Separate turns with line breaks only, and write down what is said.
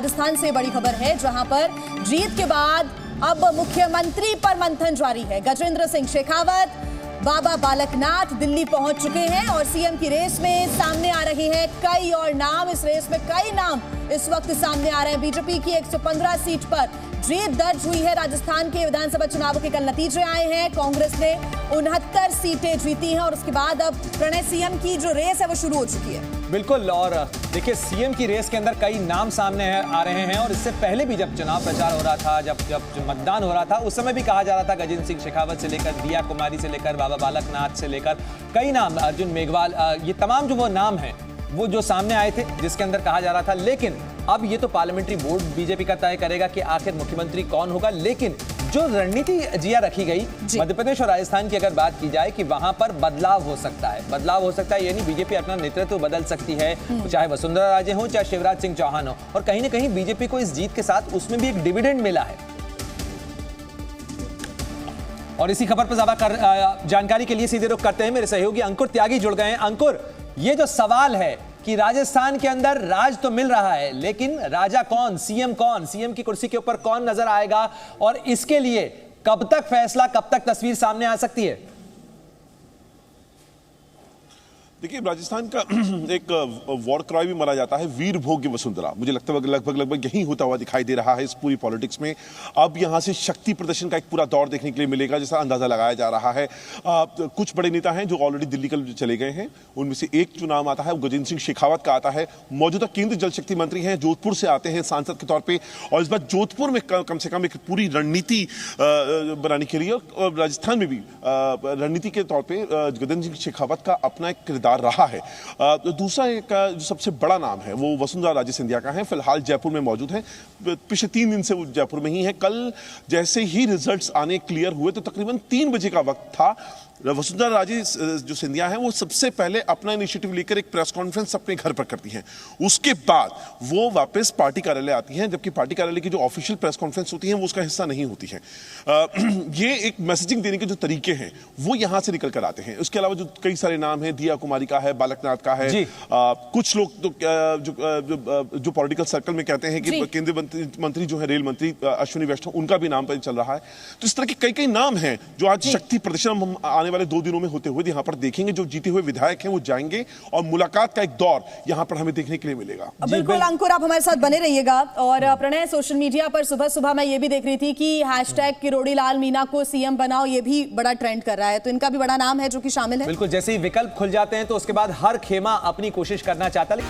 राजस्थान से बड़ी खबर है, जहां पर जीत के बाद अब मुख्यमंत्री पर मंथन जारी है। गजेंद्र सिंह शेखावत, बाबा बालकनाथ दिल्ली पहुंच चुके हैं और सीएम की रेस में सामने आ रही हैं कई और नाम। इस रेस में कई नाम इस वक्त सामने आ रहे हैं। बीजेपी की 115 सीट पर जीत दर्ज हुई है। राजस्थान के विधानसभा चुनावों के कल नतीजे आए हैं। कांग्रेस ने 69 सीटें जीती हैं और उसके बाद अब प्रणय सीएम की जो रेस है वो शुरू हो चुकी है।
बिल्कुल, और देखिए सीएम की रेस के अंदर कई नाम सामने आ रहे हैं और इससे पहले भी जब चुनाव प्रचार हो रहा था, जब मतदान हो रहा था, उस समय भी कहा जा रहा था गजेंद्र सिंह शेखावत से लेकर दिया कुमारी से लेकर बाबा बालकनाथ से लेकर कई नाम, अर्जुन मेघवाल, ये तमाम जो वो नाम हैं वो जो सामने आए थे जिसके अंदर कहा जा रहा था। लेकिन अब ये तो पार्लियामेंट्री बोर्ड बीजेपी का तय करेगा कि आखिर मुख्यमंत्री कौन होगा। लेकिन जो रणनीति जिया रखी गई मध्य प्रदेश और राजस्थान की अगर बात की जाए कि वहां पर बदलाव हो सकता है, यानी बीजेपी अपना नेतृत्व बदल सकती है, चाहे वसुंधरा राजे हो चाहे शिवराज सिंह चौहान हो। और कहीं ना कहीं बीजेपी को इस जीत के साथ उसमें भी एक डिविडेंड मिला है। और इसी खबर पर ज्यादा जानकारी के लिए सीधे रुख करते हैं, मेरे सहयोगी अंकुर त्यागी जुड़ गए हैं। अंकुर, ये जो सवाल है कि राजस्थान के अंदर राज तो मिल रहा है, लेकिन राजा कौन, सीएम की कुर्सी के ऊपर कौन नजर आएगा, और इसके लिए कब तक फैसला, कब तक तस्वीर सामने आ सकती है?
देखिए, राजस्थान का एक वॉर क्राई भी माना जाता है, वीर भोग्य वसुंधरा। मुझे लगता है लगभग यही होता हुआ दिखाई दे रहा है इस पूरी पॉलिटिक्स में। अब यहां से शक्ति प्रदर्शन का एक पूरा दौर देखने के लिए मिलेगा, जैसा अंदाजा लगाया जा रहा है। कुछ बड़े नेता हैं जो ऑलरेडी दिल्ली कल चले गए हैं, उनमें से एक जो नाम आता है वो गजेंद्र सिंह शेखावत का आता है। मौजूदा केंद्रीय जल शक्ति मंत्री हैं, जोधपुर से आते हैं सांसद के तौर पर, और इस बार जोधपुर में कम से कम एक पूरी रणनीति बनाने के लिए, और राजस्थान में भी रणनीति के तौर पर गजेंद्र सिंह शेखावत का अपना एक किरदार रहा है। दूसरा एक जो सबसे बड़ा नाम है वो वसुंधरा राजे सिंधिया का है। फिलहाल जयपुर में मौजूद है, पिछले 3 दिन से वो जयपुर में ही है। कल जैसे ही रिजल्ट्स आने क्लियर हुए तो तकरीबन 3 बजे का वक्त था। वसुंधरा राजे जो सिंधिया है वो सबसे पहले अपना इनिशिएटिव लेकर एक प्रेस कॉन्फ्रेंस अपने घर पर करती हैं। उसके बाद वो वापस पार्टी कार्यालय आती हैं, जबकि पार्टी कार्यालय की जो ऑफिशियल प्रेस कॉन्फ्रेंस होती है वो उसका हिस्सा नहीं होती है। ये एक मैसेजिंग देने के जो तरीके हैं वो यहां से निकल कर आते हैं। उसके अलावा जो कई सारे नाम हैं, दिया कुमारी का है, बालकनाथ का है, कुछ लोग तो जो पॉलिटिकल सर्कल में कहते हैं कि केंद्रीय मंत्री जो है रेल मंत्री अश्विनी वैष्णव, उनका भी नाम पर चल रहा है। तो इस तरह के कई नाम हैं जो आज शक्ति प्रदर्शन हम आने वाले 2 दिनों में होते हुए यहां पर देखेंगे। जो जीते हुए विधायक हैं वो जाएंगे और मुलाकात का एक दौर यहां पर हमें देखने के लिए मिलेगा।
बिल्कुल अंकुर, आप हमारे साथ बने रहिएगा। और प्रणय, सोशल मीडिया पर सुबह मैं ये भी देख रही थी कि हैशटैग किरोड़ी लाल मीणा को सीएम बनाओ, ये भी बड़ा ट्रेंड कर रहा है, तो इनका भी बड़ा नाम है जो कि शामिल है।
बिल्कुल, जैसे ही विकल्प खुल जाते हैं तो उसके बाद हर खेमा अपनी कोशिश करना चाहता है।